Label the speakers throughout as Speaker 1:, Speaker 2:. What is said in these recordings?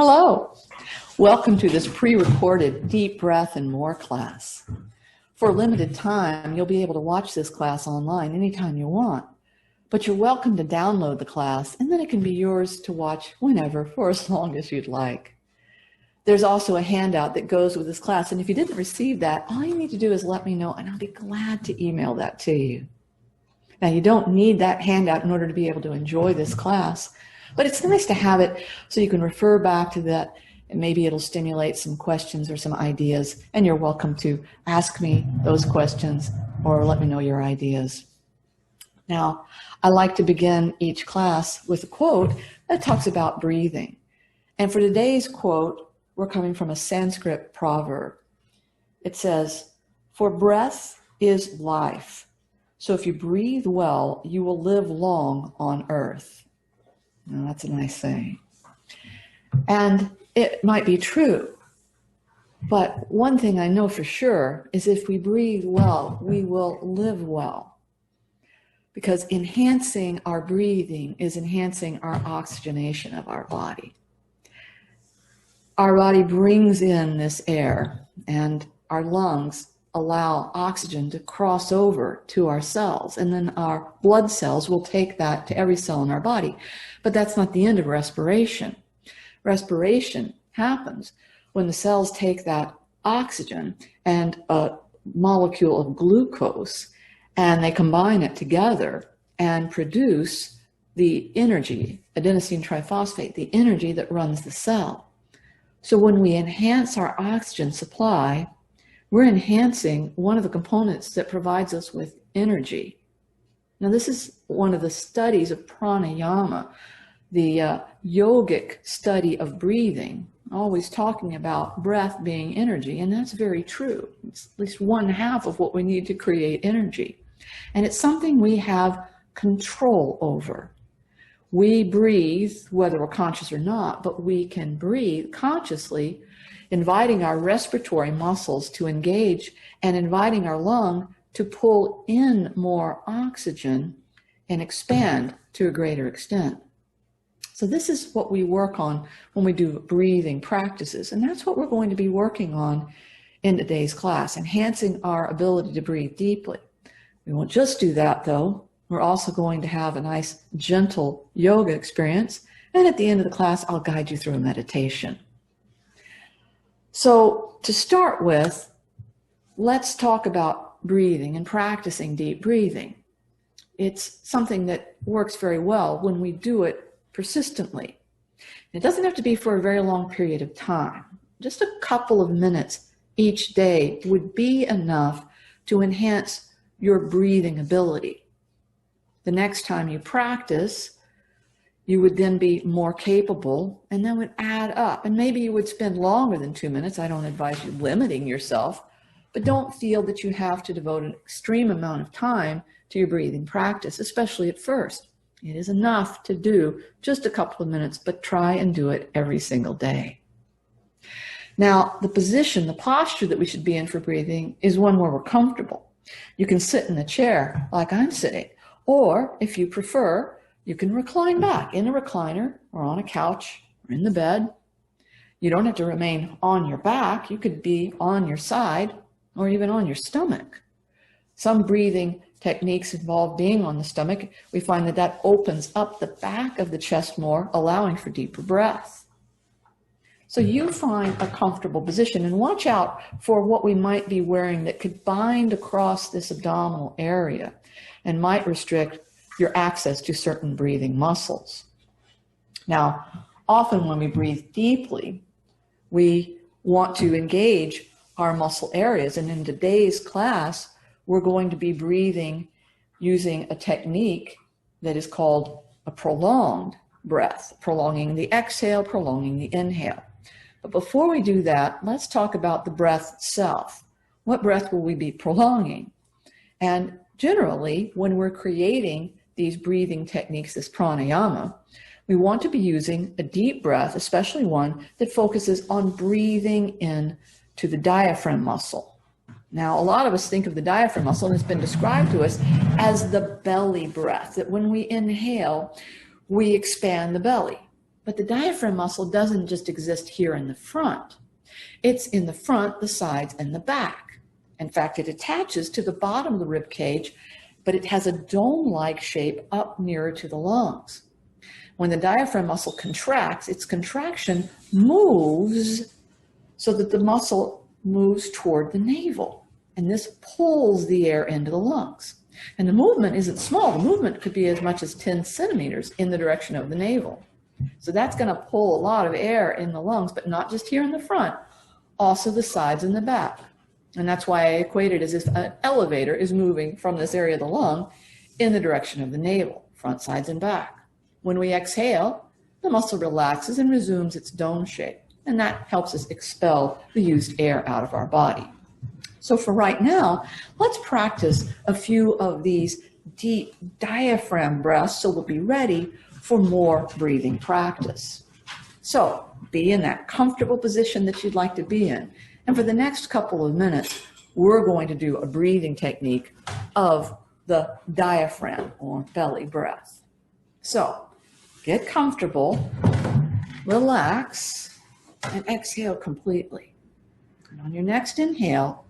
Speaker 1: Hello. Welcome to this pre-recorded Deep Breath and More class. For a limited time, you'll be able to watch this class online anytime you want, but you're welcome to download the class and then it can be yours to watch whenever for as long as you'd like. There's also a handout that goes with this class, and if you didn't receive that, all you need to do is let me know and I'll be glad to email that to you. Now, you don't need that handout in order to be able to enjoy this class, but it's nice to have it so you can refer back to that, and maybe it'll stimulate some questions or some ideas, and you're welcome to ask me those questions or let me know your ideas. Now, I like to begin each class with a quote that talks about breathing. And for today's quote, we're coming from a Sanskrit proverb. It says, "For breath is life. So if you breathe well, you will live long on earth." Now, that's a nice saying. And it might be true. But one thing I know for sure is if we breathe well, we will live well. Because enhancing our breathing is enhancing our oxygenation of our body. Our body brings in this air, and our lungs allow oxygen to cross over to our cells, and then our blood cells will take that to every cell in our body. But that's not the end of respiration. Respiration happens when the cells take that oxygen and a molecule of glucose, and they combine it together and produce the energy, adenosine triphosphate, the energy that runs the cell. So when we enhance our oxygen supply, we're enhancing one of the components that provides us with energy. Now, this is one of the studies of pranayama, the yogic study of breathing, always talking about breath being energy, and that's very true. It's at least one half of what we need to create energy. And it's something we have control over. We breathe, whether we're conscious or not, but we can breathe consciously, inviting our respiratory muscles to engage and inviting our lung to pull in more oxygen and expand to a greater extent. So this is what we work on when we do breathing practices, and that's what we're going to be working on in today's class, enhancing our ability to breathe deeply. We won't just do that, though. We're also going to have a nice, gentle yoga experience, and at the end of the class, I'll guide you through a meditation. So to start with, let's talk about breathing and practicing deep breathing. It's something that works very well when we do it persistently. It doesn't have to be for a very long period of time. Just a couple of minutes each day would be enough to enhance your breathing ability. The next time you practice, you would then be more capable, and then would add up. And maybe you would spend longer than 2 minutes. I don't advise you limiting yourself, but don't feel that you have to devote an extreme amount of time to your breathing practice, especially at first. It is enough to do just a couple of minutes, but try and do it every single day. Now, the position, the posture that we should be in for breathing is one where we're comfortable. You can sit in a chair like I'm sitting, or if you prefer, you can recline back in a recliner or on a couch or in the bed. You don't have to remain on your back. You could be on your side or even on your stomach. Some breathing techniques involve being on the stomach. We find that that opens up the back of the chest more, allowing for deeper breath. So you find a comfortable position, and watch out for what we might be wearing that could bind across this abdominal area and might restrict your access to certain breathing muscles. Now, often when we breathe deeply, we want to engage our muscle areas, and in today's class, we're going to be breathing using a technique that is called a prolonged breath, prolonging the exhale, prolonging the inhale. But before we do that, let's talk about the breath itself. What breath will we be prolonging? And generally, when we're creating these breathing techniques, this pranayama, we want to be using a deep breath, especially one that focuses on breathing in to the diaphragm muscle. Now, a lot of us think of the diaphragm muscle, and it's been described to us as the belly breath, that when we inhale, we expand the belly. But the diaphragm muscle doesn't just exist here in the front. It's in the front, the sides, and the back. In fact, it attaches to the bottom of the rib cage, but it has a dome-like shape up nearer to the lungs. When the diaphragm muscle contracts, its contraction moves so that the muscle moves toward the navel. And this pulls the air into the lungs. And the movement isn't small. The movement could be as much as 10 centimeters in the direction of the navel. So that's going to pull a lot of air in the lungs, but not just here in the front, also the sides and the back. And that's why I equate it as if an elevator is moving from this area of the lung in the direction of the navel, front, sides, and back. When we exhale, the muscle relaxes and resumes its dome shape, and that helps us expel the used air out of our body. So for right now, let's practice a few of these deep diaphragm breaths so we'll be ready for more breathing practice. So be in that comfortable position that you'd like to be in. And for the next couple of minutes, we're going to do a breathing technique of the diaphragm or belly breath. So get comfortable, relax, and exhale completely. And on your next inhale,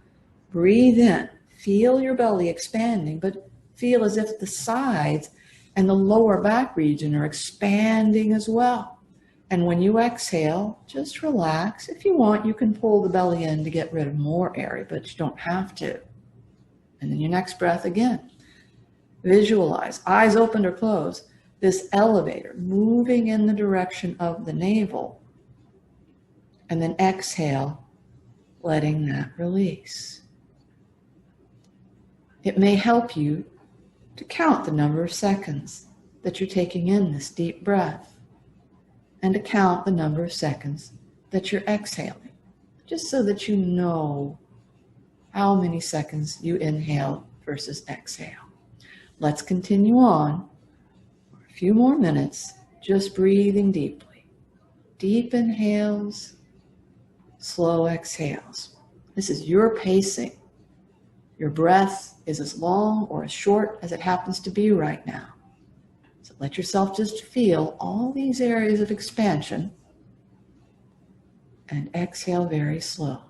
Speaker 1: breathe in. Feel your belly expanding, but feel as if the sides and the lower back region are expanding as well. And when you exhale, just relax. If you want, you can pull the belly in to get rid of more air, but you don't have to. And then your next breath again. Visualize, eyes open or closed, this elevator moving in the direction of the navel. And then exhale, letting that release. It may help you to count the number of seconds that you're taking in this deep breath and to count the number of seconds that you're exhaling, just so that you know how many seconds you inhale versus exhale. Let's continue on for a few more minutes, just breathing deeply. Deep inhales, slow exhales. This is your pacing. Your breath is as long or as short as it happens to be right now. So let yourself just feel all these areas of expansion and exhale very slowly.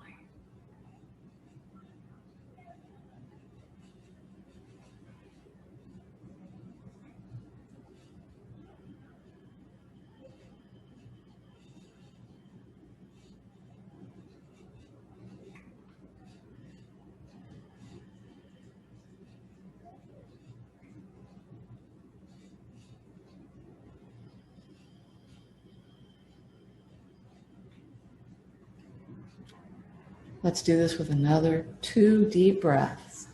Speaker 1: Let's do this with another 2 deep breaths.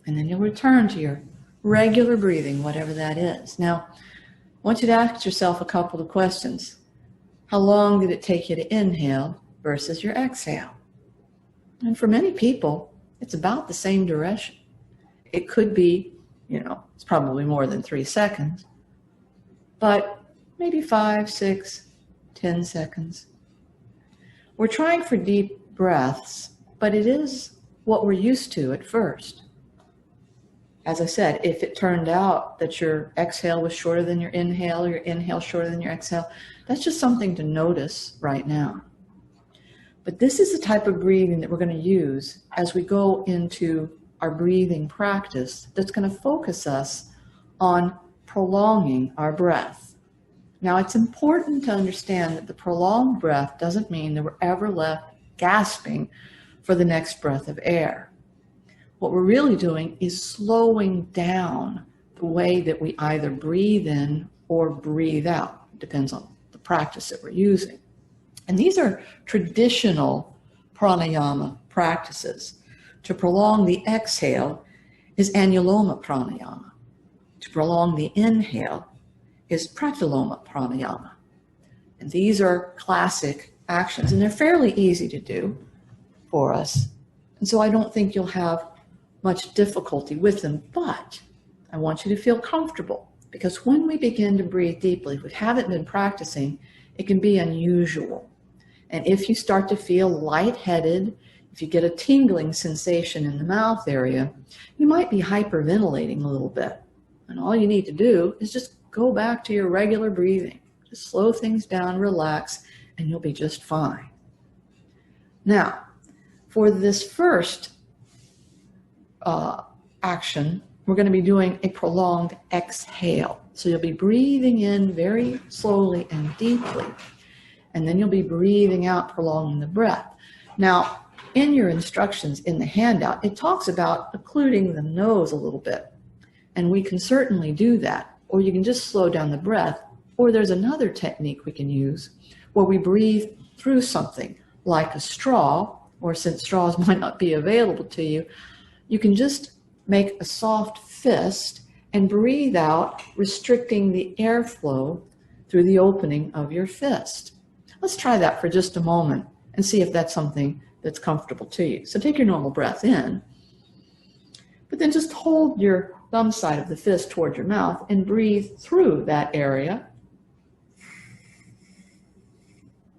Speaker 1: And then you'll return to your regular breathing, whatever that is. Now, I want you to ask yourself a couple of questions. How long did it take you to inhale versus your exhale? And for many people, it's about the same duration. It could be, it's probably more than 3 seconds, but maybe 5, 6, 10 seconds. We're trying for deep breaths, but it is what we're used to at first. As I said, if it turned out that your exhale was shorter than your inhale, or your inhale shorter than your exhale, that's just something to notice right now. But this is the type of breathing that we're going to use as we go into our breathing practice that's going to focus us on prolonging our breath. Now, it's important to understand that the prolonged breath doesn't mean that we're ever left gasping for the next breath of air. What we're really doing is slowing down the way that we either breathe in or breathe out. It depends on the practice that we're using. And these are traditional pranayama practices. To prolong the exhale is anuloma pranayama. To prolong the inhale is pratiloma pranayama. And these are classic actions, and they're fairly easy to do for us. And so I don't think you'll have much difficulty with them, but I want you to feel comfortable, because when we begin to breathe deeply, if we haven't been practicing, it can be unusual. And if you start to feel lightheaded, if you get a tingling sensation in the mouth area, you might be hyperventilating a little bit. And all you need to do is just go back to your regular breathing. Just slow things down, relax, and you'll be just fine. Now, for this first action, we're going to be doing a prolonged exhale. So you'll be breathing in very slowly and deeply, and then you'll be breathing out, prolonging the breath. Now, in your instructions in the handout, it talks about occluding the nose a little bit, and we can certainly do that, or you can just slow down the breath, or there's another technique we can use where we breathe through something like a straw, or since straws might not be available to you, you can just make a soft fist and breathe out, restricting the airflow through the opening of your fist. Let's try that for just a moment and see if that's something that's comfortable to you. So take your normal breath in, but then just hold your thumb side of the fist toward your mouth and breathe through that area.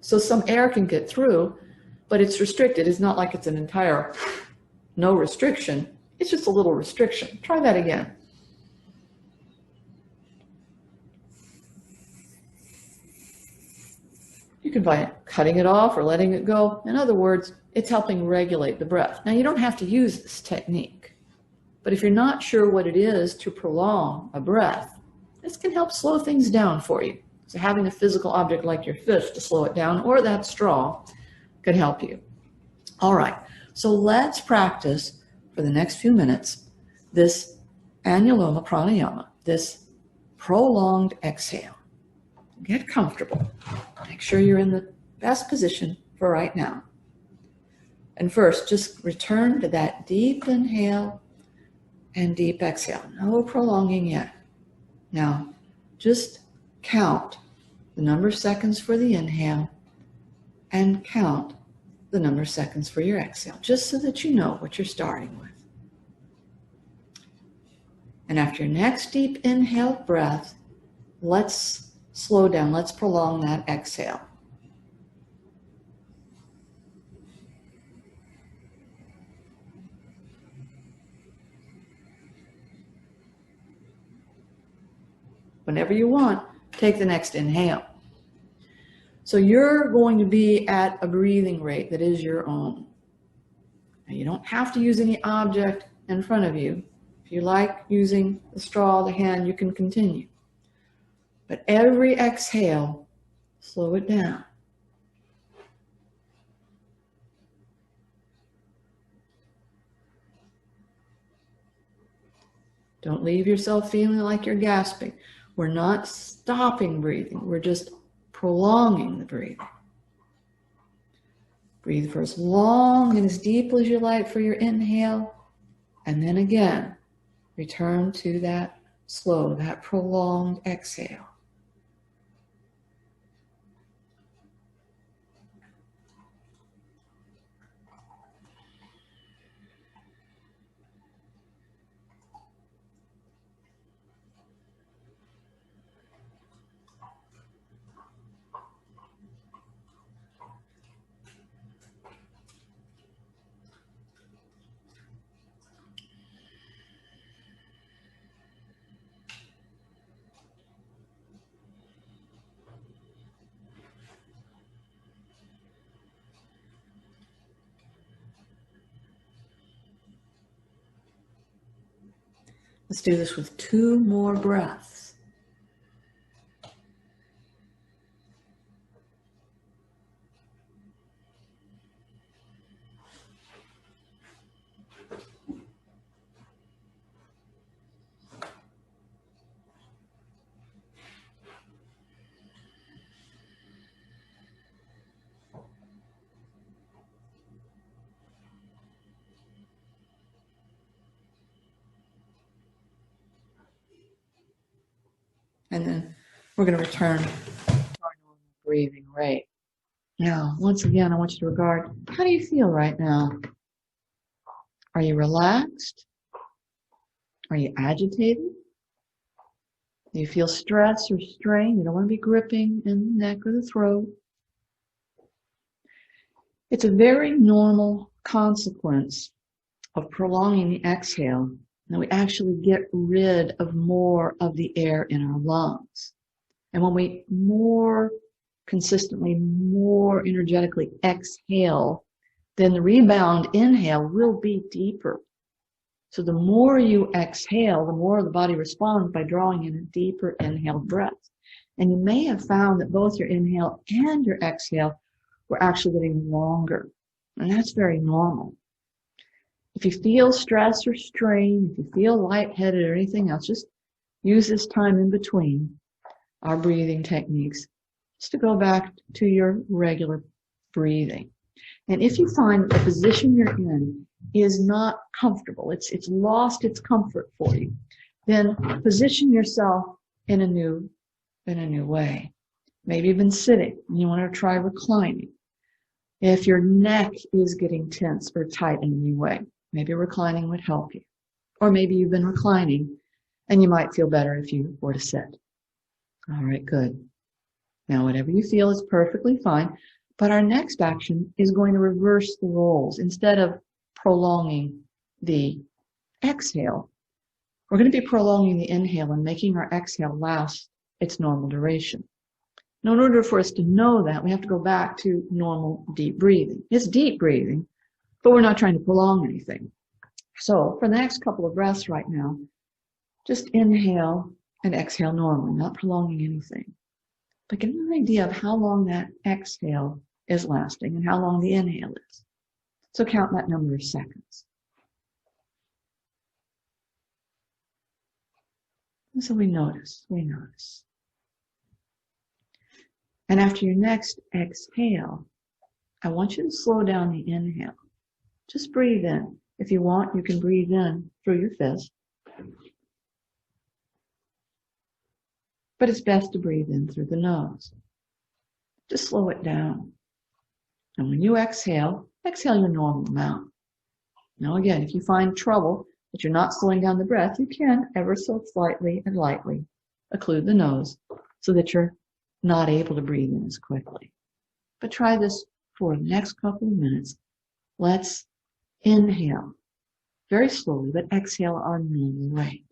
Speaker 1: So some air can get through, but it's restricted. It's not like it's an entire no restriction. It's just a little restriction. Try that again. You can by cutting it off or letting it go. In other words, it's helping regulate the breath. Now, you don't have to use this technique, but if you're not sure what it is to prolong a breath, this can help slow things down for you. So having a physical object like your fist to slow it down, or that straw, could help you. All right, so let's practice for the next few minutes this Anuloma Pranayama, this prolonged exhale. Get comfortable. Make sure you're in the best position for right now. And first, just return to that deep inhale and deep exhale. No prolonging yet. Now, just count the number of seconds for the inhale and count the number of seconds for your exhale, just so that you know what you're starting with. And after your next deep inhale breath, let's slow down. Let's prolong that exhale. Whenever you want, take the next inhale. So you're going to be at a breathing rate that is your own. Now, you don't have to use any object in front of you. If you like using the straw, the hand, you can continue. But every exhale, slow it down. Don't leave yourself feeling like you're gasping. We're not stopping breathing. We're just prolonging the breathing. Breathe for as long and as deeply as you like for your inhale. And then again, return to that slow, that prolonged exhale. Let's do this with 2 more breaths. And then we're going to return to our normal breathing rate. Now, once again, I want you to regard, how do you feel right now? Are you relaxed? Are you agitated? Do you feel stress or strain? You don't want to be gripping in the neck or the throat. It's a very normal consequence of prolonging the exhale that we actually get rid of more of the air in our lungs. And when we more consistently, more energetically exhale, then the rebound inhale will be deeper. So the more you exhale, the more the body responds by drawing in a deeper inhaled breath. And you may have found that both your inhale and your exhale were actually getting longer. And that's very normal. If you feel stress or strain, if you feel lightheaded or anything else, just use this time in between our breathing techniques just to go back to your regular breathing. And if you find the position you're in is not comfortable, it's lost its comfort for you, then position yourself in a new way. Maybe you've been sitting and you want to try reclining. If your neck is getting tense or tight in any way, maybe reclining would help you. Or maybe you've been reclining and you might feel better if you were to sit. All right, good. Now, whatever you feel is perfectly fine, but our next action is going to reverse the roles. Instead of prolonging the exhale, we're going to be prolonging the inhale and making our exhale last its normal duration. Now, in order for us to know that, we have to go back to normal deep breathing. It's deep breathing, but we're not trying to prolong anything. So for the next couple of breaths right now, just inhale and exhale normally, not prolonging anything. But get an idea of how long that exhale is lasting and how long the inhale is. So count that number of seconds. And so we notice. And after your next exhale, I want you to slow down the inhale. Just breathe in. If you want, you can breathe in through your fist. But it's best to breathe in through the nose. Just slow it down. And when you exhale your normal amount. Now again, if you find trouble that you're not slowing down the breath, you can ever so slightly and lightly occlude the nose so that you're not able to breathe in as quickly. But try this for the next couple of minutes. Let's inhale very slowly, but exhale our normal rate.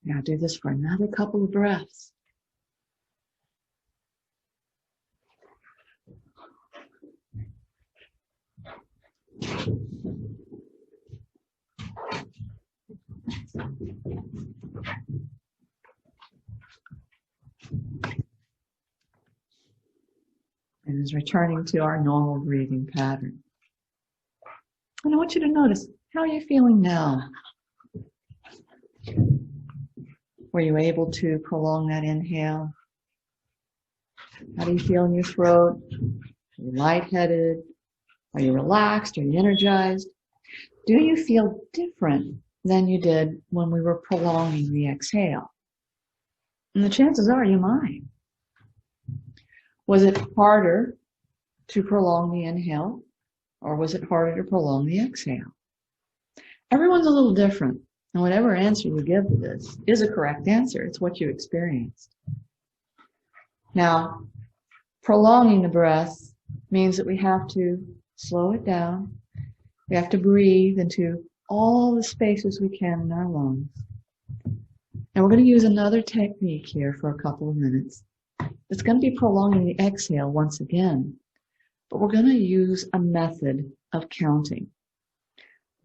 Speaker 1: Now do this for another couple of breaths. And is returning to our normal breathing pattern. And I want you to notice, how are you feeling now? Were you able to prolong that inhale? How do you feel in your throat? Are you lightheaded? Are you relaxed? Are you energized? Do you feel different than you did when we were prolonging the exhale? And the chances are you might. Was it harder to prolong the inhale, or was it harder to prolong the exhale? Everyone's a little different, and whatever answer you give to this is a correct answer. It's what you experienced. Now, prolonging the breath means that we have to slow it down. We have to breathe into all the spaces we can in our lungs. And we're going to use another technique here for a couple of minutes. It's going to be prolonging the exhale once again, but we're going to use a method of counting.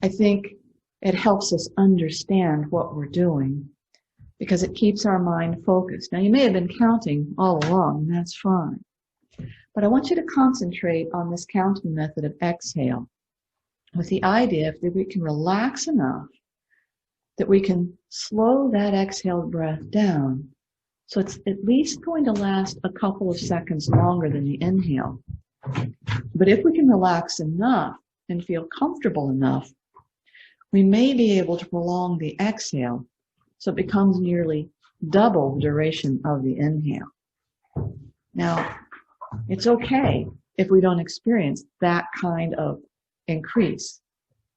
Speaker 1: I think it helps us understand what we're doing because it keeps our mind focused. Now, you may have been counting all along, and that's fine. But I want you to concentrate on this counting method of exhale with the idea that we can relax enough that we can slow that exhaled breath down so it's at least going to last a couple of seconds longer than the inhale. But if we can relax enough and feel comfortable enough, we may be able to prolong the exhale so it becomes nearly double the duration of the inhale. Now, it's okay if we don't experience that kind of increase.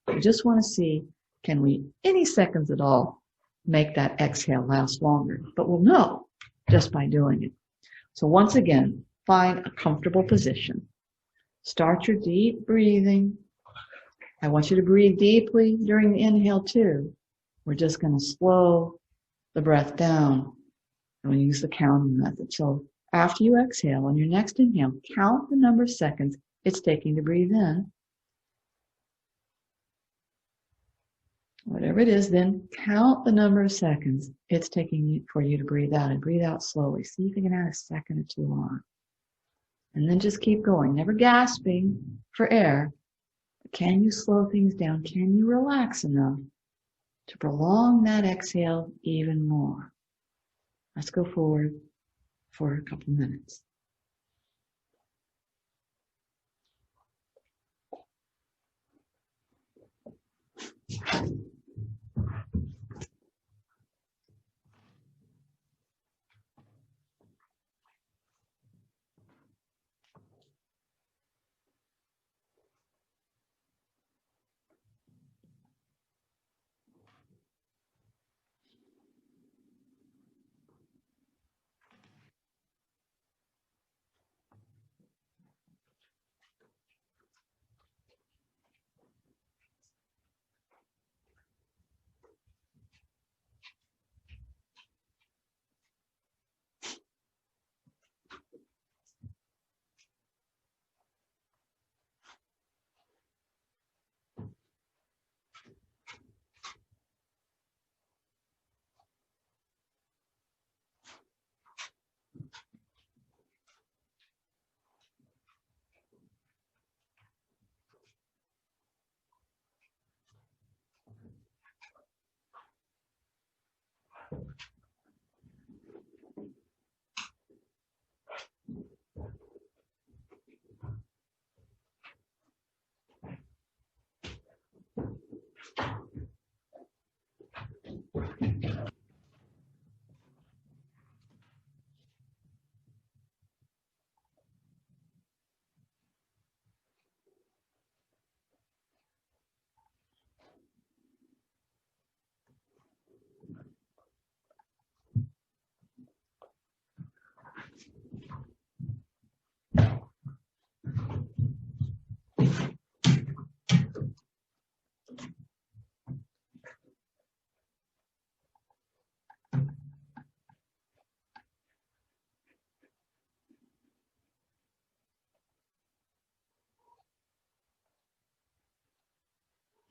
Speaker 1: We just want to see, can we, any seconds at all, make that exhale last longer? But we'll know just by doing it. So once again, find a comfortable position. Start your deep breathing. I want you to breathe deeply during the inhale too. We're just going to slow the breath down and we use the counting method. So after you exhale, on your next inhale, count the number of seconds it's taking to breathe in. Whatever it is, then count the number of seconds it's taking for you to breathe out, and breathe out slowly. See if you can add a second or two on. And then just keep going, never gasping for air. But can you slow things down? Can you relax enough to prolong that exhale even more? Let's go forward for a couple minutes.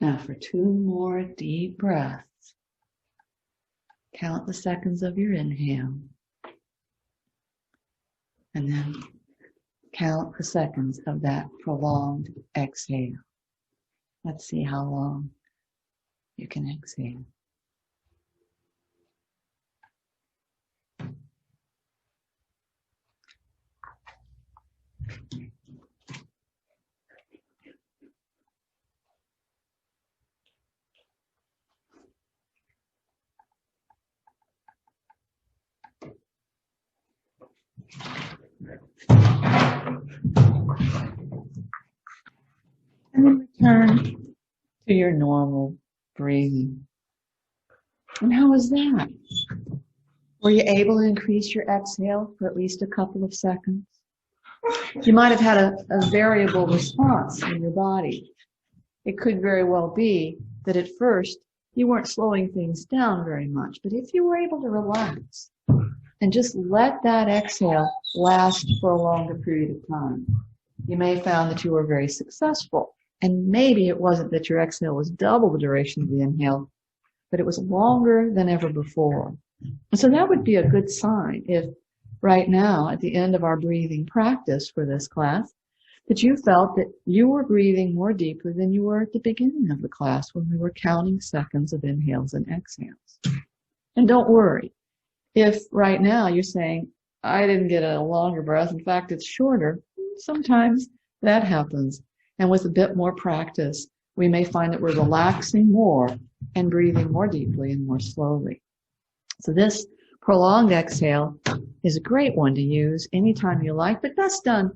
Speaker 1: Now for 2 more deep breaths. Count the seconds of your inhale. And then count the seconds of that prolonged exhale. Let's see how long you can exhale. And then return to your normal breathing. And how was that? Were you able to increase your exhale for at least a couple of seconds? You might have had a variable response in your body. It could very well be that at first you weren't slowing things down very much, but if you were able to relax and just let that exhale last for a longer period of time, you may have found that you were very successful. And maybe it wasn't that your exhale was double the duration of the inhale, but it was longer than ever before. And so that would be a good sign if right now, at the end of our breathing practice for this class, that you felt that you were breathing more deeply than you were at the beginning of the class when we were counting seconds of inhales and exhales. And don't worry, if right now you're saying, I didn't get a longer breath, in fact, it's shorter, sometimes that happens. And with a bit more practice, we may find that we're relaxing more and breathing more deeply and more slowly. So this prolonged exhale is a great one to use anytime you like, but that's done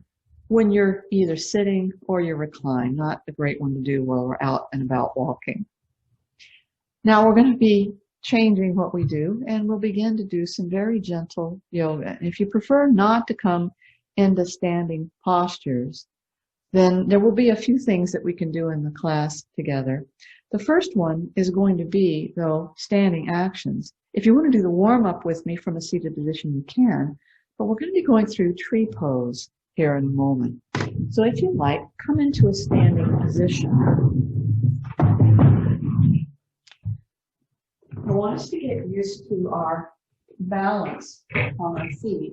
Speaker 1: when you're either sitting or you're reclined, not a great one to do while we're out and about walking. Now we're going to be changing what we do, and we'll begin to do some very gentle yoga. And if you prefer not to come into standing postures, then there will be a few things that we can do in the class together. The first one is going to be, though, standing actions. If you want to do the warm-up with me from a seated position, you can, but we're going to be going through tree pose here in a moment. So if you like, come into a standing position. I want us to get used to our balance on our feet,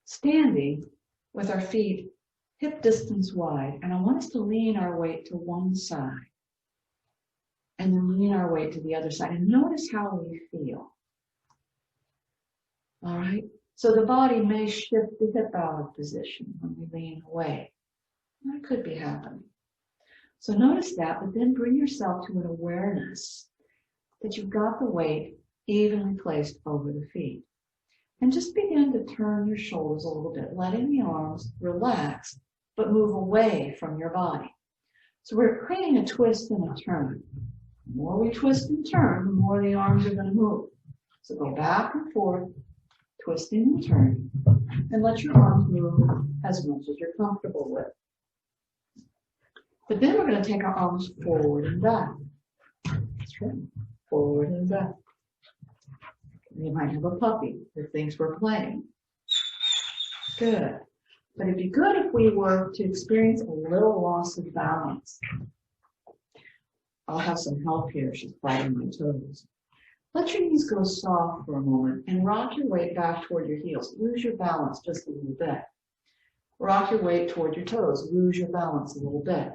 Speaker 1: standing with our feet hip distance wide, and I want us to lean our weight to one side and then lean our weight to the other side, and notice how we feel. All right, so the body may shift the hip out of position when we lean away. That could be happening. So notice that, but then bring yourself to an awareness that you've got the weight evenly placed over the feet. And just begin to turn your shoulders a little bit, letting the arms relax, but move away from your body. So we're creating a twist and a turn. The more we twist and turn, the more the arms are going to move. So go back and forth, twisting and turning, and let your arms move as much as you're comfortable with. But then we're going to take our arms forward and back. That's right, forward and back. You might have a puppy if things were playing. Good. But it'd be good if we were to experience a little loss of balance. I'll have some help here. She's biting my toes. Let your knees go soft for a moment and rock your weight back toward your heels. Lose your balance just a little bit. Rock your weight toward your toes. Lose your balance a little bit.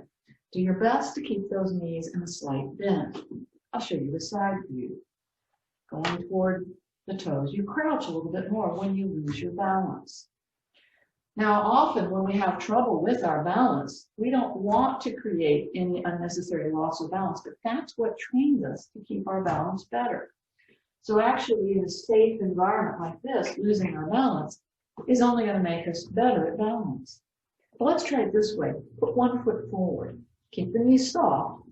Speaker 1: Do your best to keep those knees in a slight bend. I'll show you the side view. Going toward the toes. You crouch a little bit more when you lose your balance. Now, often when we have trouble with our balance, we don't want to create any unnecessary loss of balance, but that's what trains us to keep our balance better. So actually, in a safe environment like this, losing our balance is only going to make us better at balance. But let's try it this way. Put one foot forward. Keep the knees soft.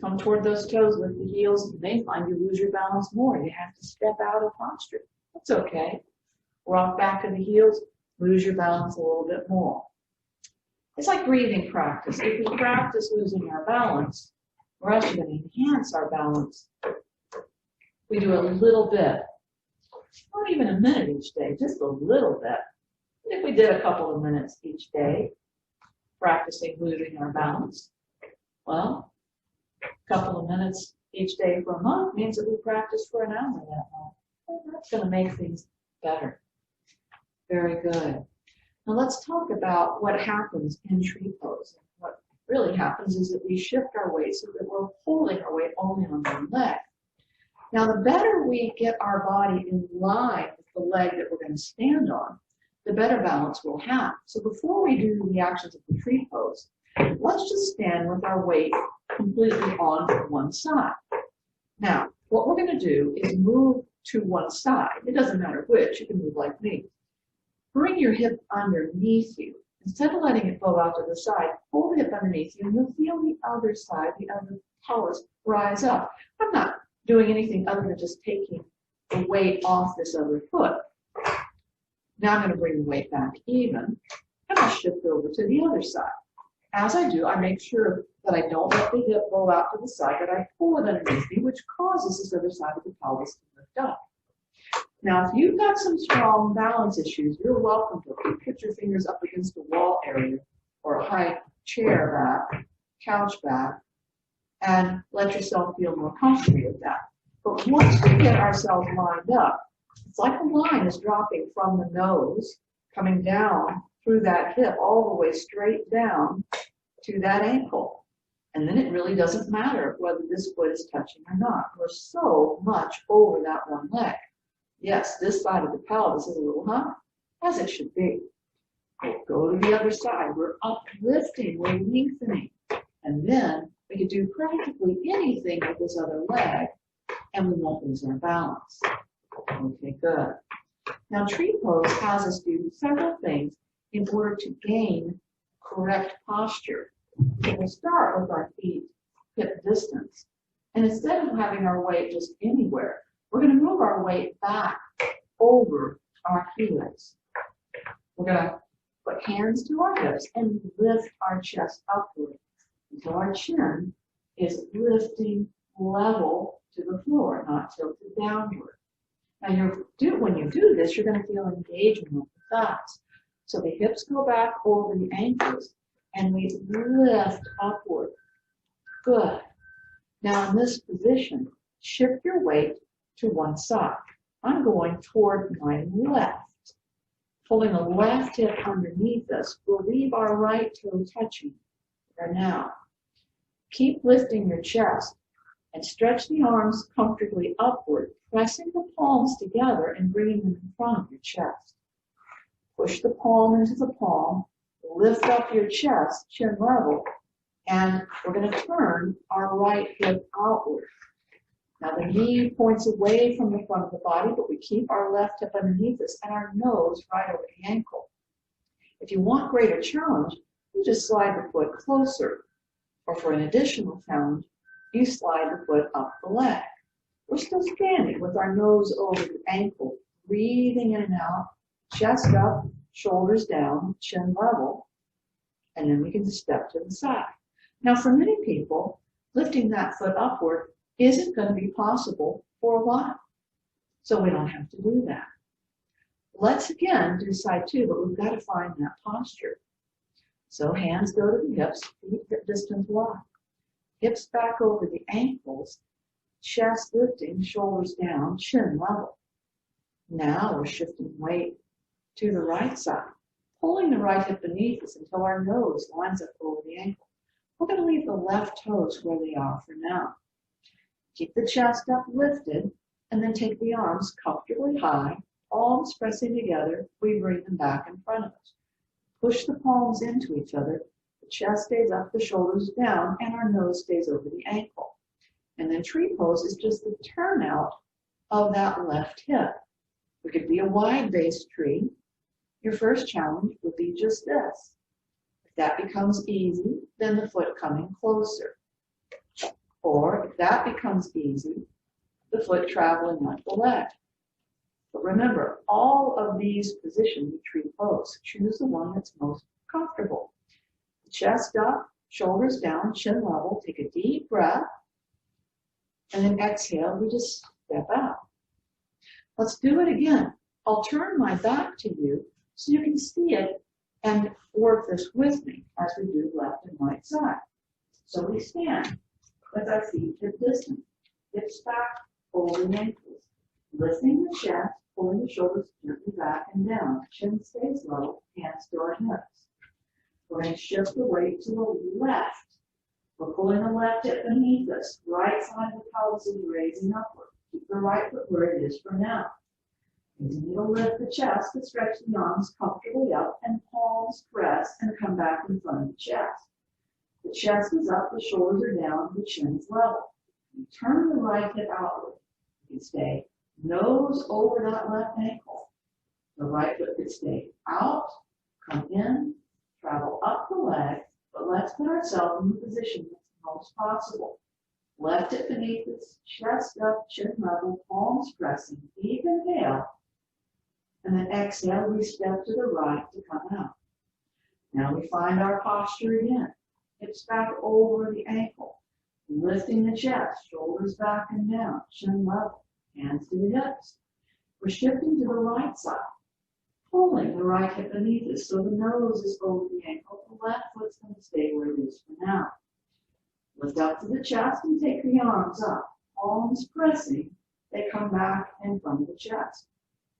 Speaker 1: Come toward those toes with the heels. You may find you lose your balance more. You have to step out of posture. That's okay. Rock back to the heels. Lose your balance a little bit more. It's like breathing practice. If we practice losing our balance, we're actually going to enhance our balance. We do a little bit, not even a minute each day, just a little bit. If we did a couple of minutes each day, practicing losing our balance, well, a couple of minutes each day for a month means that we practice for an hour that month. And that's going to make things better. Very good. Now let's talk about what happens in tree pose, what really happens is that we shift our weight so that we're holding our weight only on one leg. Now, the better we get our body in line with the leg that we're going to stand on, the better balance we'll have. So before we do the actions of the tree pose, let's just stand with our weight completely on one side. Now, what we're going to do is move to one side. It doesn't matter which. You can move like me. Bring your hip underneath you. Instead of letting it blow out to the side, hold the hip underneath you, and you'll feel the other side, the other pelvis, rise up. I'm not doing anything other than just taking the weight off this other foot. Now I'm going to bring the weight back even, and I'll shift over to the other side. As I do, I make sure that I don't let the hip blow out to the side, that I pull it underneath me, which causes this other side of the pelvis to lift up. Now, if you've got some strong balance issues, you're welcome to put your fingers up against the wall area or a high chair back, couch back, and let yourself feel more comfortable with that. But once we get ourselves lined up, it's like a line is dropping from the nose, coming down through that hip all the way straight down to that ankle. And then it really doesn't matter whether this foot is touching or not. We're so much over that one leg. Yes, this side of the pelvis is a little high, as it should be. We'll go to the other side. We're uplifting, we're lengthening. And then we can do practically anything with this other leg, and we won't lose our balance. Okay, good. Now, tree pose has us do several things in order to gain correct posture. So we'll start with our feet hip distance. And instead of having our weight just anywhere, we're going to move our weight back over our helix. We're going to put hands to our hips and lift our chest upward until our chin is lifting level to the floor, not tilted downward. Now, when you do this, you're going to feel engagement with the thighs. So the hips go back over the ankles, and we lift upward. Good. Now, in this position, shift your weight to one side. I'm going toward my left. Pulling the left hip underneath us, we'll leave our right toe touching for now. Keep lifting your chest and stretch the arms comfortably upward, pressing the palms together and bringing them in front of your chest. Push the palm into the palm, lift up your chest, chin level, and we're going to turn our right hip outward. Now the knee points away from the front of the body, but we keep our left hip underneath us and our nose right over the ankle. If you want greater challenge, you just slide the foot closer. Or for an additional challenge, you slide the foot up the leg. We're still standing with our nose over the ankle, breathing in and out, chest up, shoulders down, chin level, and then we can step to the side. Now for many people, lifting that foot upward isn't going to be possible for a while, so we don't have to do that. Let's again do side two, but we've got to find that posture. So hands go to the hips, feet hip distance wide. Hips back over the ankles, chest lifting, shoulders down, chin level. Now we're shifting weight to the right side, pulling the right hip beneath us until our nose lines up over the ankle. We're going to leave the left toes where they are for now. Keep the chest up lifted, and then take the arms comfortably high, palms pressing together. We bring them back in front of us. Push the palms into each other. The chest stays up, the shoulders down, and our nose stays over the ankle. And then tree pose is just the turnout of that left hip. It could be a wide-based tree. Your first challenge would be just this. If that becomes easy, then the foot coming closer. Or if that becomes easy, the foot traveling up the leg. But remember, all of these positions are tree pose. Choose the one that's most comfortable. Chest up, shoulders down, chin level. Take a deep breath. And then exhale, we just step out. Let's do it again. I'll turn my back to you so you can see it and work this with me as we do left and right side. So we stand with our feet hip distance, hips back over the ankles, lifting the chest, pulling the shoulders gently back and down. Chin stays low, hands to our hips. We're going to shift the weight to the left. We're pulling the left hip beneath us. Right side of the pelvis is raising upward. Keep the right foot where it is for now. Continue to lift the chest to stretch the arms comfortably up and palms press and come back in front of the chest. The chest is up, the shoulders are down, the chin is level. You turn the right hip outward. You can stay nose over that left ankle. The right foot could stay out, come in, travel up the leg, but let's put ourselves in the position that's most possible. Left hip beneath us, chest up, chin level, palms pressing. Deep inhale. And then exhale, we step to the right to come out. Now we find our posture again. Hips back over the ankle. Lifting the chest, shoulders back and down, chin level, hands to the hips. We're shifting to the right side. Pulling the right hip beneath us so the nose is over the ankle. The left foot's going to stay where it is for now. Lift up to the chest and take the arms up. Palms pressing, they come back in front of the chest.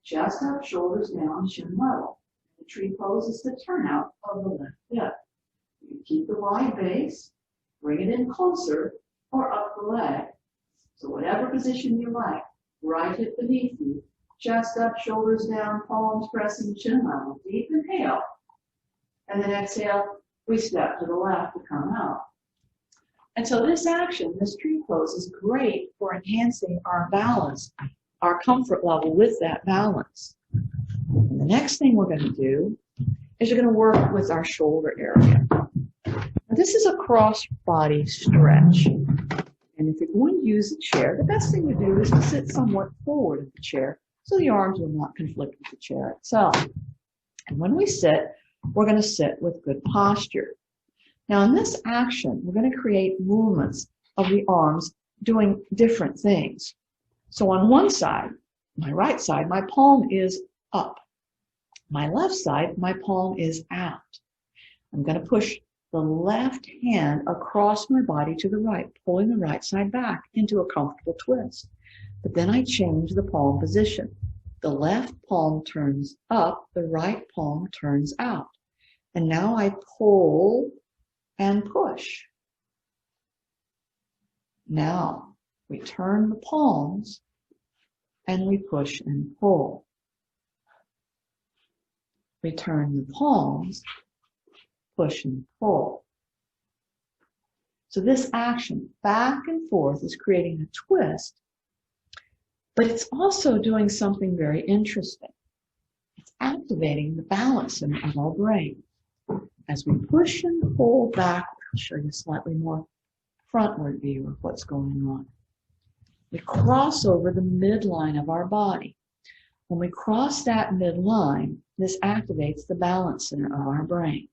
Speaker 1: Chest up, shoulders down, chin level. The tree pose is the turnout of the left hip. You keep the wide base, bring it in closer, or up the leg. So whatever position you like, right hip beneath you, chest up, shoulders down, palms pressing, chin level. Deep inhale. And then exhale, we step to the left to come out. And so this action, this tree pose, is great for enhancing our balance, our comfort level with that balance. And the next thing we're going to do is you're going to work with our shoulder area. Now, this is a cross body stretch. And if you're going to use a chair, the best thing to do is to sit somewhat forward of the chair so the arms will not conflict with the chair itself. And when we sit, we're going to sit with good posture. Now in this action, we're going to create movements of the arms doing different things. So on one side, my right side, my palm is up. My left side, my palm is out. I'm going to push the left hand across my body to the right, pulling the right side back into a comfortable twist. But then I change the palm position. The left palm turns up, the right palm turns out. And now I pull and push. Now we turn the palms and we push and pull. We turn the palms, push and pull. So this action back and forth is creating a twist, but it's also doing something very interesting. It's activating the balance of our brain. As we push and pull back, I'll show you a slightly more frontward view of what's going on. We cross over the midline of our body. When we cross that midline, this activates the balance center of our brain.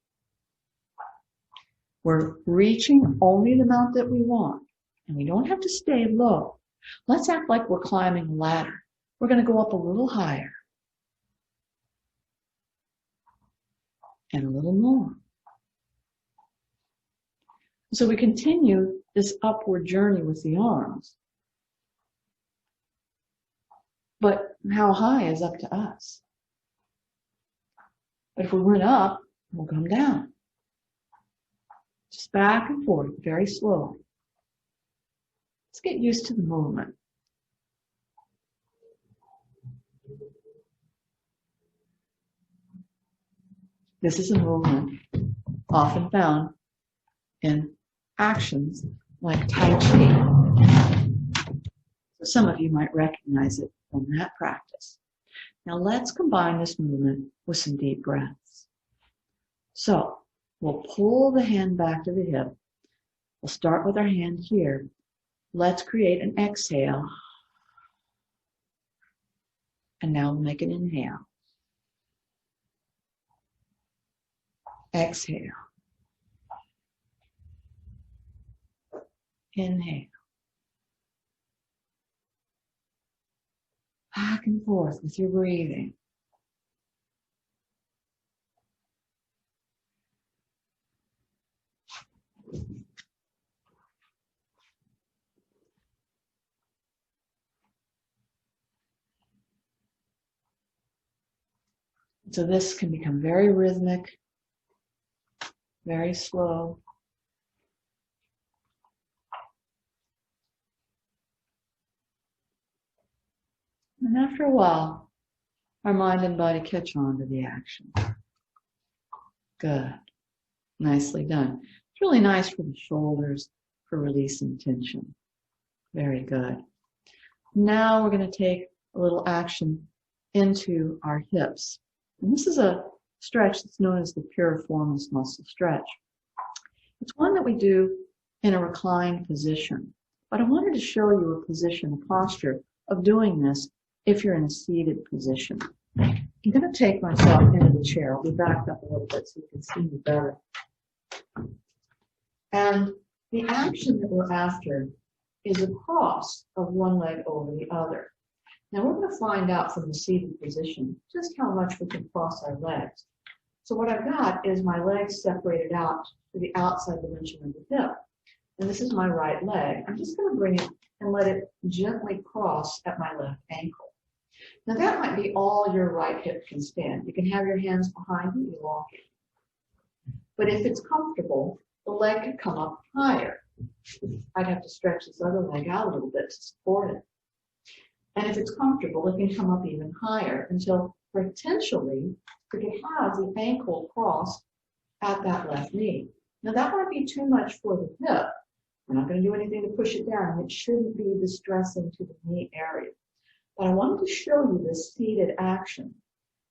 Speaker 1: We're reaching only the amount that we want, and we don't have to stay low. Let's act like we're climbing a ladder. We're going to go up a little higher and a little more. So we continue this upward journey with the arms. But how high is up to us? But if we went up, we'll come down. Just back and forth, very slowly. Let's get used to the movement. This is a movement often found in actions like Tai Chi. So some of you might recognize it from that practice. Now let's combine this movement with some deep breaths. So we'll pull the hand back to the hip. We'll start with our hand here. Let's create an exhale. And now we'll make an inhale. Exhale. Inhale. Back and forth with your breathing. So this can become very rhythmic Very slow. And after a while, our mind and body catch on to the action. Good. Nicely done. It's really nice for the shoulders for releasing tension. Very good. Now we're going to take a little action into our hips. And this is a stretch that's known as the piriformis muscle stretch. It's one that we do in a reclined position. But I wanted to show you a position, a posture of doing this if you're in a seated position. I'm going to take myself into the chair. I'll be backed up a little bit so you can see me better. And the action that we're after is a cross of one leg over the other. Now we're going to find out from the seated position just how much we can cross our legs. So what I've got is my legs separated out to the outside dimension of the hip. And this is my right leg. I'm just going to bring it and let it gently cross at my left ankle. Now that might be all your right hip can stand. You can have your hands behind you, elongate. But if it's comfortable, the leg could come up higher. I'd have to stretch this other leg out a little bit to support it. And if it's comfortable, it can come up even higher until potentially we could have the ankle cross at that left knee. Now that might be too much for the hip. We're not going to do anything to push it down. It shouldn't be distressing to the knee area. But I wanted to show you this seated action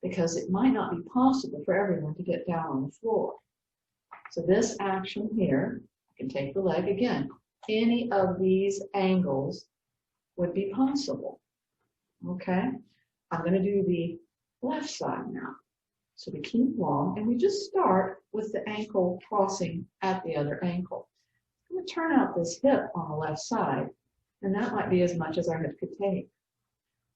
Speaker 1: because it might not be possible for everyone to get down on the floor. So this action here, I can take the leg again. Any of these angles would be possible. Okay? I'm going to do the left side now. So we keep long and we just start with the ankle crossing at the other ankle. I'm going to turn out this hip on the left side, and that might be as much as our hip could take.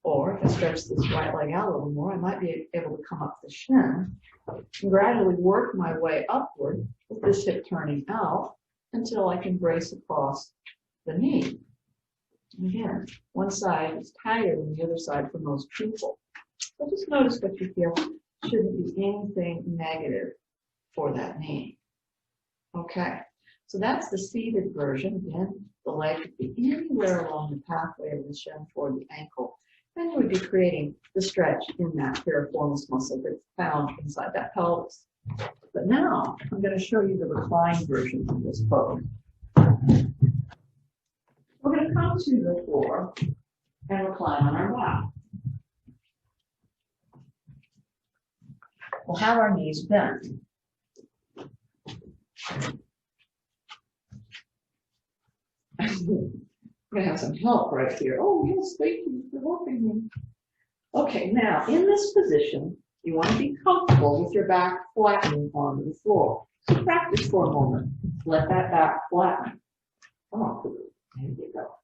Speaker 1: Or if I stretch this right leg out a little more, I might be able to come up the shin and gradually work my way upward with this hip turning out until I can brace across the knee. Again, one side is tighter than the other side for most people. So just notice what you feel. Shouldn't be anything negative for that knee. Okay, so that's the seated version. Again, the leg could be anywhere along the pathway of the shin toward the ankle. And you would be creating the stretch in that piriformis muscle that's found inside that pelvis. But now I'm going to show you the reclined version of this pose. We're going to come to the floor and recline on our back. We'll have our knees bent. I'm going to have some help right here. Oh, yes, thank you for helping me. Okay, now, in this position, you want to be comfortable with your back flattening onto the floor. So practice for a moment. Let that back flatten. Come on, Cooper. There you go.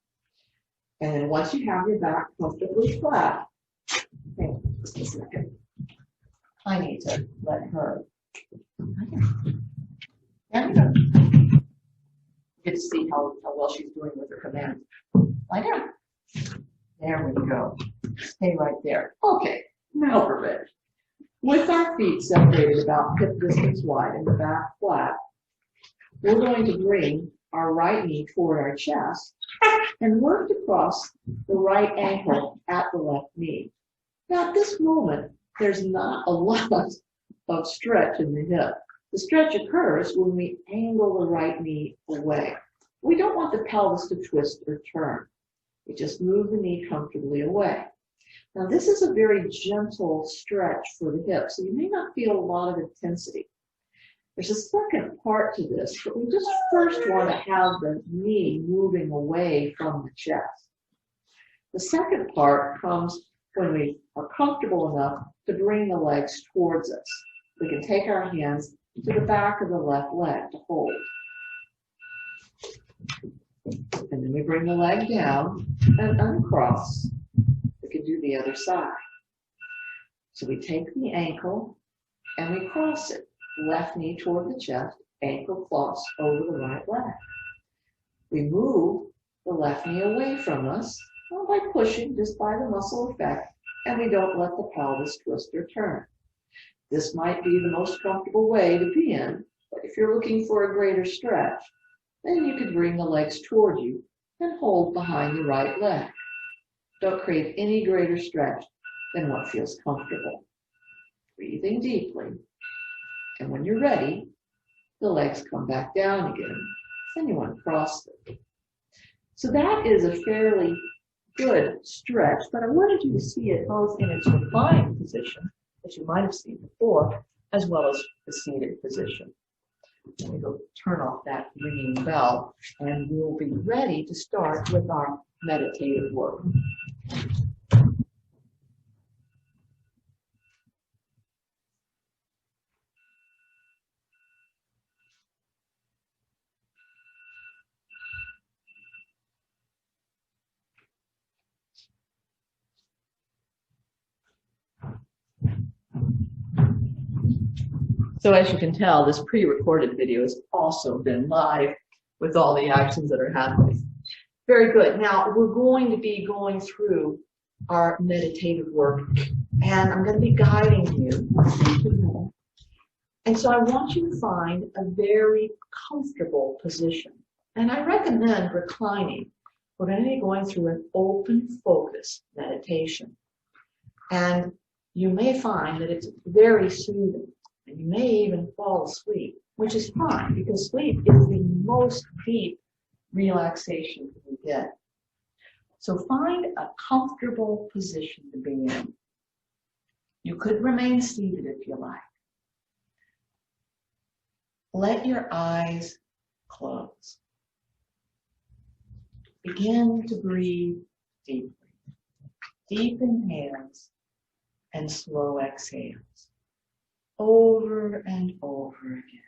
Speaker 1: And then once you have your back comfortably flat, okay, just a second. I need to let her. There we go. Get to see how well she's doing with her command. Lie down. There we go. Stay right there. Okay, now we're ready. With our feet separated about hip distance wide and the back flat, we're going to bring our right knee toward our chest and work to cross the right ankle at the left knee. Now at this moment, there's not a lot of stretch in the hip. The stretch occurs when we angle the right knee away. We don't want the pelvis to twist or turn. We just move the knee comfortably away. Now this is a very gentle stretch for the hip, so you may not feel a lot of intensity. There's a second part to this, but we just first want to have the knee moving away from the chest. The second part comes when we are comfortable enough to bring the legs towards us. We can take our hands to the back of the left leg to hold. And then we bring the leg down and uncross. We can do the other side. So we take the ankle and we cross it. Left knee toward the chest, ankle cross over the right leg. We move the left knee away from us, not by pushing, just by the muscle effect, and we don't let the pelvis twist or turn. This might be the most comfortable way to be in, But if you're looking for a greater stretch, then you could bring the legs toward you and hold behind the right leg. Don't create any greater stretch than what feels comfortable. Breathing deeply. And when you're ready, the legs come back down again. Then you want to cross them. So that is a fairly good stretch, but I wanted you to see it both in its reclining position, that you might have seen before, as well as the seated position. Let me go turn off that ringing bell, and we'll be ready to start with our meditative work. So as you can tell, this pre-recorded video has also been live with all the actions that are happening. Very good. Now we're going to be going through our meditative work, and I'm going to be guiding you. And so I want you to find a very comfortable position. And I recommend reclining. We're going to be going through an open focus meditation. And you may find that it's very soothing. And you may even fall asleep, which is fine, because sleep is the most deep relaxation you get. So find a comfortable position to be in. You could remain seated if you like. Let your eyes close. Begin to breathe deeply. Deep inhales and slow exhales. Over and over again.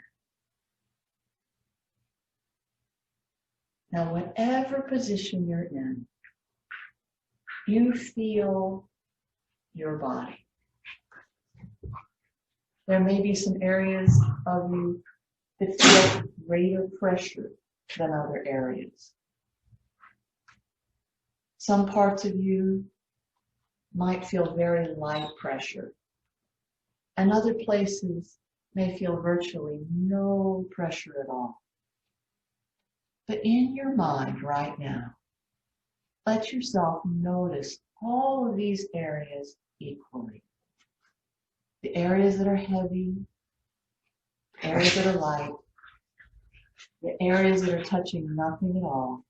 Speaker 1: Now, whatever position you're in, you feel your body. There may be some areas of you that feel greater pressure than other areas. Some parts of you might feel very light pressure. And other places may feel virtually no pressure at all. But in your mind right now, let yourself notice all of these areas equally. The areas that are heavy, the areas that are light, the areas that are touching nothing at all.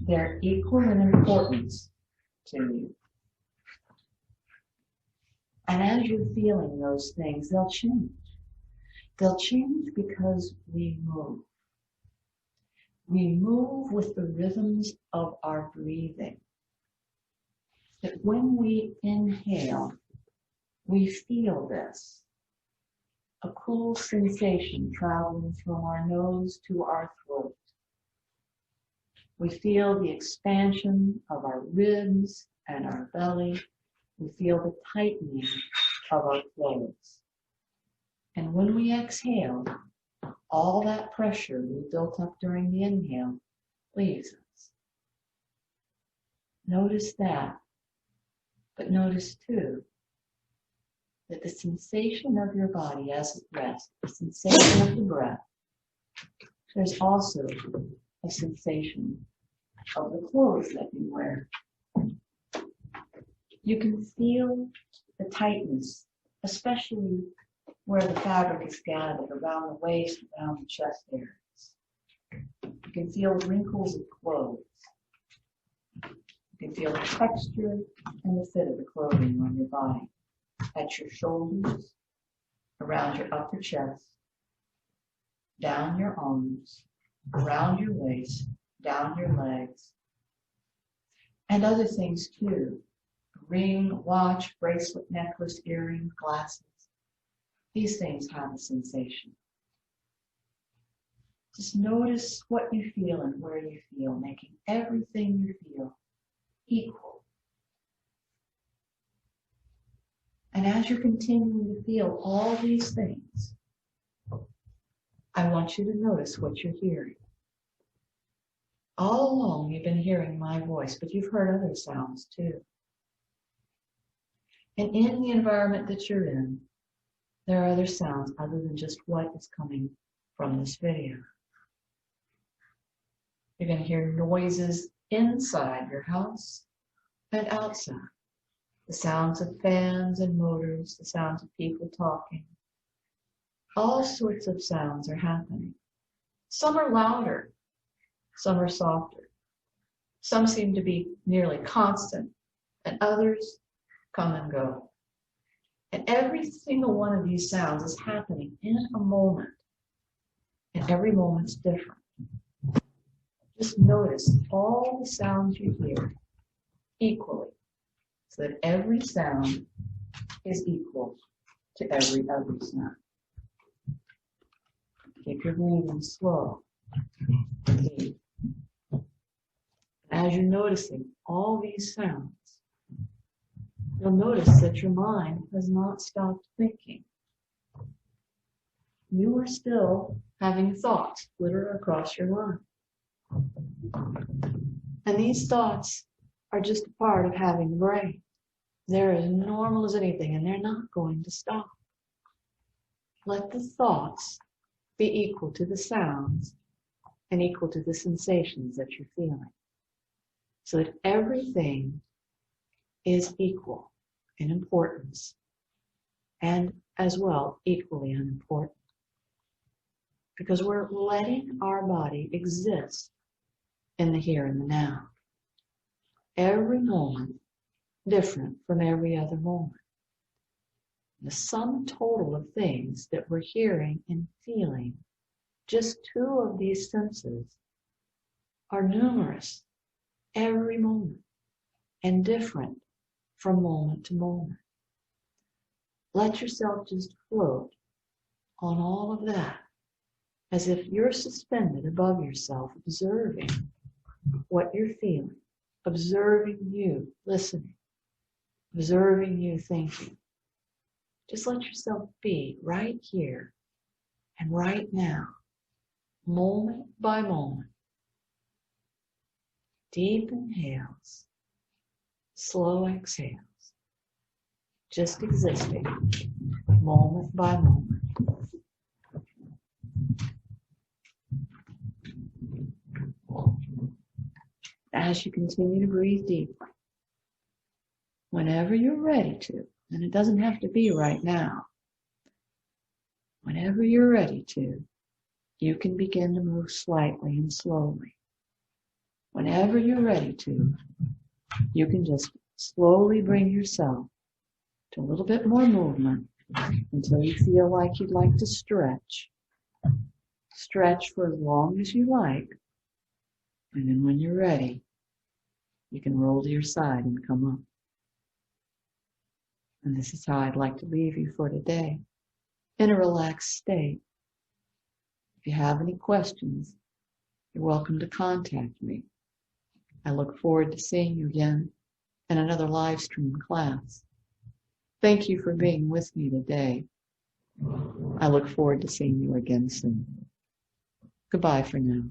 Speaker 1: They're equal in importance to you. And as you're feeling those things, they'll change. They'll change because we move. We move with the rhythms of our breathing. That when we inhale, we feel this. A cool sensation traveling from our nose to our throat. We feel the expansion of our ribs and our belly. We feel the tightening of our clothes. And when we exhale, all that pressure we built up during the inhale leaves us. Notice that. But notice too that the sensation of your body as it rests, the sensation of the breath, there's also a sensation of the clothes that you wear. You can feel the tightness, especially where the fabric is gathered, around the waist, around the chest areas. You can feel wrinkles of clothes. You can feel the texture and the fit of the clothing on your body, at your shoulders, around your upper chest, down your arms, around your waist, down your legs, and other things too. Ring, watch, bracelet, necklace, earring, glasses. These things have a sensation. Just notice what you feel and where you feel, making everything you feel equal. And as you continue to feel all these things, I want you to notice what you're hearing. All along you've been hearing my voice, but you've heard other sounds too. And in the environment that you're in, there are other sounds other than just what is coming from this video. You're going to hear noises inside your house and outside. The sounds of fans and motors, the sounds of people talking. All sorts of sounds are happening. Some are louder, some are softer. Some seem to be nearly constant, and others come and go. And every single one of these sounds is happening in a moment, and every moment's different. Just notice all the sounds you hear equally, so that every sound is equal to every other sound. Keep your breathing slow and deep. As you're noticing all these sounds, you'll notice that your mind has not stopped thinking. You are still having thoughts flitter across your mind. And these thoughts are just a part of having a brain. They're as normal as anything, and they're not going to stop. Let the thoughts be equal to the sounds and equal to the sensations that you're feeling, so that everything is equal in importance and as well equally unimportant. Because we're letting our body exist in the here and the now. Every moment different from every other moment. The sum total of things that we're hearing and feeling, just two of these senses, are numerous every moment and different from moment to moment. Let yourself just float on all of that as if you're suspended above yourself, observing what you're feeling, observing you listening, observing you thinking. Just let yourself be right here and right now, moment by moment. Deep inhales, slow exhales, just existing moment by moment. As you continue to breathe deeply, whenever you're ready to, and it doesn't have to be right now, whenever you're ready to, you can begin to move slightly and slowly. Whenever you're ready to, you can just slowly bring yourself to a little bit more movement until you feel like you'd like to stretch. Stretch for as long as you like. And then when you're ready, you can roll to your side and come up. And this is how I'd like to leave you for today, in a relaxed state. If you have any questions, you're welcome to contact me. I look forward to seeing you again in another live stream class. Thank you for being with me today. I look forward to seeing you again soon. Goodbye for now.